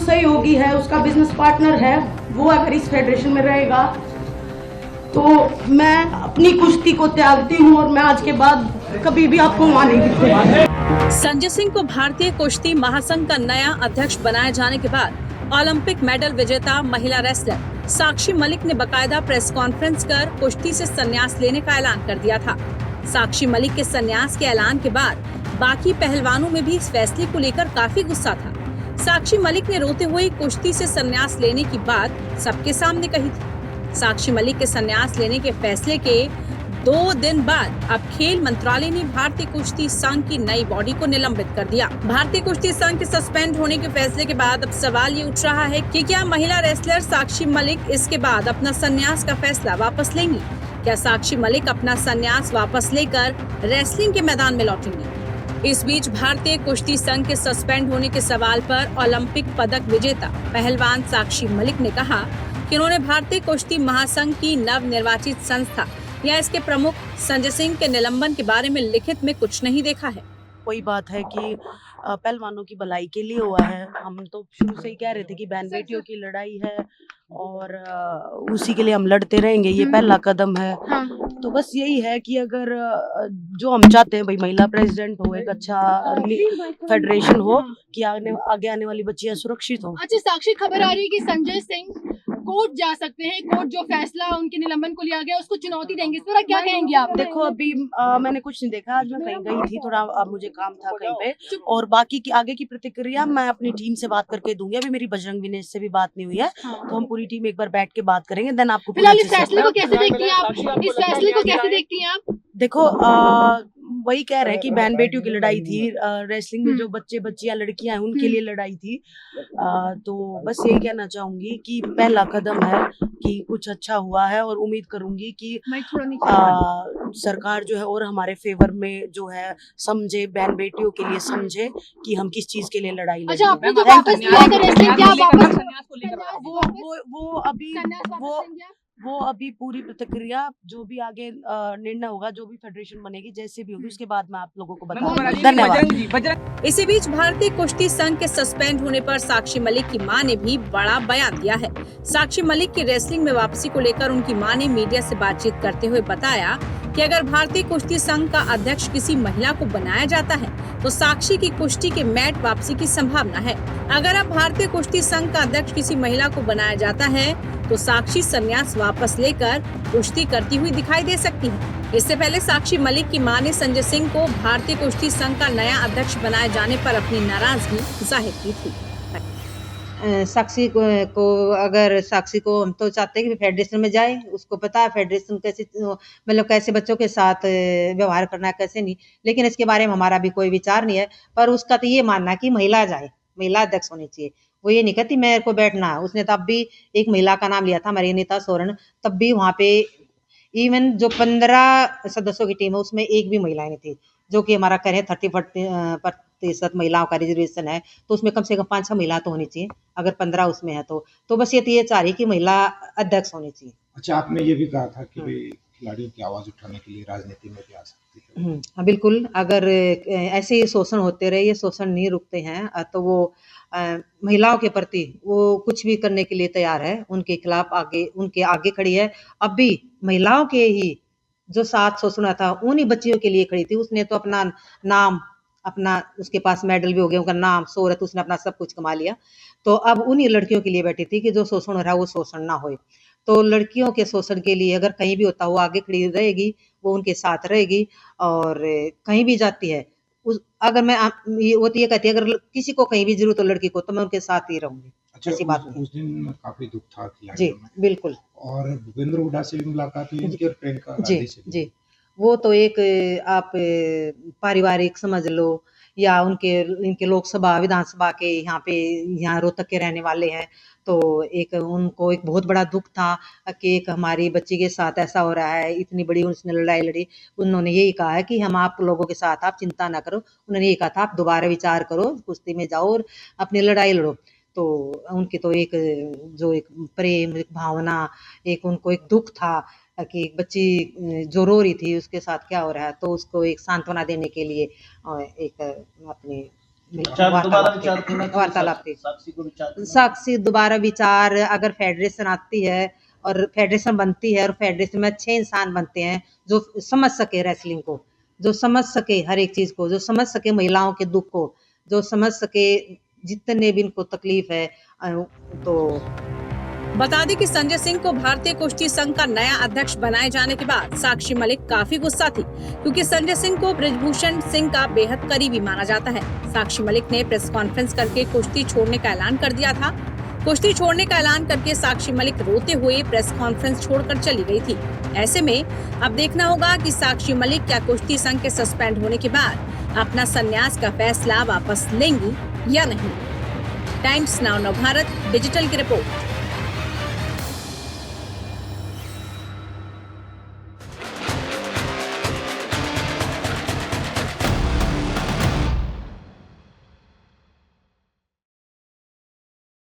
सहयोगी है, उसका बिजनेस पार्टनर है, वो अगर इस फेडरेशन में रहेगा तो मैं अपनी कुश्ती को त्यागती हूँ और मैं आज के बाद कभी भी आपको वहाँ नहीं दिखूंगा। संजय सिंह को भारतीय कुश्ती महासंघ का नया अध्यक्ष बनाए जाने के बाद ओलंपिक मेडल विजेता महिला रेसलर साक्षी मलिक ने बकायदा प्रेस कॉन्फ्रेंस कर कुश्ती से संन्यास लेने का ऐलान कर दिया था। साक्षी मलिक के संन्यास के ऐलान के बाद बाकी पहलवानों में भी इस फैसले को लेकर काफी गुस्सा था। साक्षी मलिक ने रोते हुए कुश्ती से संन्यास लेने की बात सबके सामने कही थी। साक्षी मलिक के संन्यास लेने के फैसले के 2 दिन बाद अब खेल मंत्रालय ने भारतीय कुश्ती संघ की नई बॉडी को निलंबित कर दिया। भारतीय कुश्ती संघ के सस्पेंड होने के फैसले के बाद अब सवाल ये उठ रहा है कि क्या महिला रेसलर साक्षी मलिक इसके बाद अपना संन्यास का फैसला वापस लेंगी? क्या साक्षी मलिक अपना संन्यास वापस लेकर रेसलिंग के मैदान में लौटेंगी? इस बीच भारतीय कुश्ती संघ के सस्पेंड होने के सवाल पर ओलंपिक पदक विजेता पहलवान साक्षी मलिक ने कहा कि उन्होंने भारतीय कुश्ती महासंघ की नव निर्वाचित संस्था या इसके प्रमुख संजय सिंह के निलंबन के बारे में लिखित में कुछ नहीं देखा है। कोई बात है कि पहलवानों की भलाई के लिए हुआ है। हम तो शुरू से ही कह रहे थे कि बहन बेटियों की लड़ाई है और उसी के लिए हम लड़ते रहेंगे, ये पहला कदम है। तो बस यही है कि अगर जो हम चाहते हैं भाई महिला प्रेसिडेंट हो, एक अच्छा फेडरेशन हो कि आगे आने वाली बच्चियां सुरक्षित हो। अच्छा साक्षी, खबर आ रही है कि संजय सिंह कोर्ट जा सकते हैं, कोर्ट जो फैसला उनके निलंबन को लिया गया उसको चुनौती देंगे, इस पर क्या कहेंगे आप? देखो अभी मैंने कुछ नहीं देखा, आज मैं कहीं गई थी, थोड़ा मुझे काम था कहीं पे, और बाकी की आगे की प्रतिक्रिया मैं अपनी टीम से बात करके दूंगी। अभी मेरी बजरंग विनेश से भी बात नहीं हुई है, तो हम पूरी टीम एक बार बैठ के बात करेंगे, देन आपको फिलहाल इस फैसले को कैसे देखती हैं आप? इस फैसले को कैसे देखती हैं आप? देखो वही कह रहे हैं कि बहन बेटियों की लड़ाई थी, रेसलिंग में जो बच्चे बच्चियां लड़कियां हैं उनके लिए लड़ाई थी। तो बस यही कहना चाहूंगी कि पहला कदम है कि कुछ अच्छा हुआ है और उम्मीद करूंगी कि सरकार जो है और हमारे फेवर में जो है समझे, बहन बेटियों के लिए समझे कि हम किस चीज के लिए लड़ाई लड़ अच्छा, रहे हैं। आपने जो वापस किया था रेसलिंग, क्या वापस वो अभी पूरी प्रतिक्रिया जो भी आगे निर्णय होगा, जो भी फेडरेशन बनेगी, जैसे भी होगी, उसके बाद मैं आप लोगों को बताऊंगी। धन्यवाद। इसी बीच भारतीय कुश्ती संघ के सस्पेंड होने पर साक्षी मलिक की मां ने भी बड़ा बयान दिया है। साक्षी मलिक की रेसलिंग में वापसी को लेकर उनकी मां ने मीडिया से बातचीत करते हुए बताया कि अगर भारतीय कुश्ती संघ का अध्यक्ष किसी महिला को बनाया जाता है तो साक्षी की कुश्ती के मैट वापसी की संभावना है। अगर अब भारतीय कुश्ती संघ का अध्यक्ष किसी महिला को बनाया जाता है तो साक्षी संन्यास वापस लेकर कुश्ती करती हुई दिखाई दे सकती है। इससे पहले साक्षी मलिक की मां ने संजय सिंह को भारतीय कुश्ती संघ का नया अध्यक्ष बनाए जाने पर अपनी नाराजगी जाहिर की थी। साक्षी को अगर साक्षी को हम तो चाहते हैं कि फेडरेशन में जाए, उसको पता है फेडरेशन कैसे मतलब कैसे बच्चों के साथ व्यवहार करना है, कैसे नहीं, लेकिन इसके बारे में हमारा भी कोई विचार नहीं है। पर उसका तो ये मानना है कि महिला जाए, महिला अध्यक्ष होनी चाहिए। वो ये नहीं कहती मेरे को बैठना है। उसने तब भी एक महिला का नाम लिया था, हमारी नीता सोरेन, तब भी वहाँ पे इवन जो 15 सदस्यों की टीम है उसमें एक भी महिला नहीं थी, जो कि हमारा कह रहे 30% महिलाओं का रिजर्वेशन है, तो उसमें कम से कम 5-6 महिला तो होनी चाहिए, अगर 15 उसमें है तो बस ये चाह रही कि महिला अध्यक्ष होनी चाहिए। अच्छा, आपने ये भी कहा था कि भाई खिलाड़ियों की आवाज उठाने के लिए राजनीति में भी आ सकती है। हाँ, बिल्कुल। अगर ऐसे ही शोषण होते रहे, ये शोषण नहीं रुकते हैं, तो वो महिलाओं के प्रति वो कुछ भी करने के लिए तैयार है, उनके खिलाफ उनके आगे खड़ी है। अब भी महिलाओं के ही जो साथ शोषण था उन्हीं बच्चियों के लिए खड़ी थी। उसने तो अपना नाम, अपना उसके पास मेडल भी हो गया, उनका नाम, शोहरत, उसने अपना सब कुछ कमा लिया। तो अब उन्हीं लड़कियों के लिए बैठी थी कि जो शोषण हो रहा है वो शोषण ना होए। तो लड़कियों के शोषण के लिए अगर कहीं भी होता, वो आगे खड़ी रहेगी, वो उनके साथ रहेगी और कहीं भी जाती है। अगर मैं वो तो ये कहती है अगर किसी को कहीं भी जरूरत हो लड़की को तो मैं उनके साथ ही रहूंगी। अच्छा, ऐसी बात नहीं। उस दिन काफी दुख था जी, खिलाड़ियों में। बिल्कुल। और भूपेंद्र हुड्डा से भी मुलाकात हुई इनकी और प्रियंका जी, गांधी से भी। जी। वो तो एक आप पारिवारिक समझ लो या इनके लोकसभा, विधानसभा के यहाँ रोहतक के रहने वाले हैं, तो उनको एक बहुत बड़ा दुःख था कि एक हमारी बच्ची के साथ ऐसा हो रहा है, इतनी बड़ी उसने लड़ाई लड़ी। उन्होंने यही कहा है कि हम आप लोगों के साथ, आप चिंता ना करो। उन्होंने यही कहा था आप दोबारा विचार करो, कुश्ती में जाओ और अपनी लड़ाई लड़ो। तो उनकी तो एक जो एक प्रेम, एक भावना, एक उनको एक दुःख था कि एक बच्ची जो रो रही थी उसके साथ क्या हो रहा है, तो उसको एक सांत्वना देने के लिए एक अपनी वार्तालाप थी। साक्षी दोबारा विचार अगर फेडरेशन आती है और फेडरेशन बनती है और फेडरेशन में अच्छे इंसान बनते हैं जो समझ सके रेसलिंग को, जो समझ सके हर एक चीज को, जो समझ सके महिलाओं के दुख को, जो समझ सके जितने भी इनको तकलीफ है, तो बता दें कि संजय सिंह को भारतीय कुश्ती संघ का नया अध्यक्ष बनाए जाने के बाद साक्षी मलिक काफी गुस्सा थी, क्योंकि संजय सिंह को बृजभूषण सिंह का बेहद करीबी माना जाता है। साक्षी मलिक ने प्रेस कॉन्फ्रेंस करके कुश्ती छोड़ने का ऐलान कर दिया था। कुश्ती छोड़ने का ऐलान करके साक्षी मलिक रोते हुए प्रेस कॉन्फ्रेंस छोड़कर चली गई थी। ऐसे में अब देखना होगा कि साक्षी मलिक क्या कुश्ती संघ के सस्पेंड होने के बाद अपना संन्यास का फैसला वापस लेंगी या नहीं। टाइम्स नाउ भारत डिजिटल की रिपोर्ट।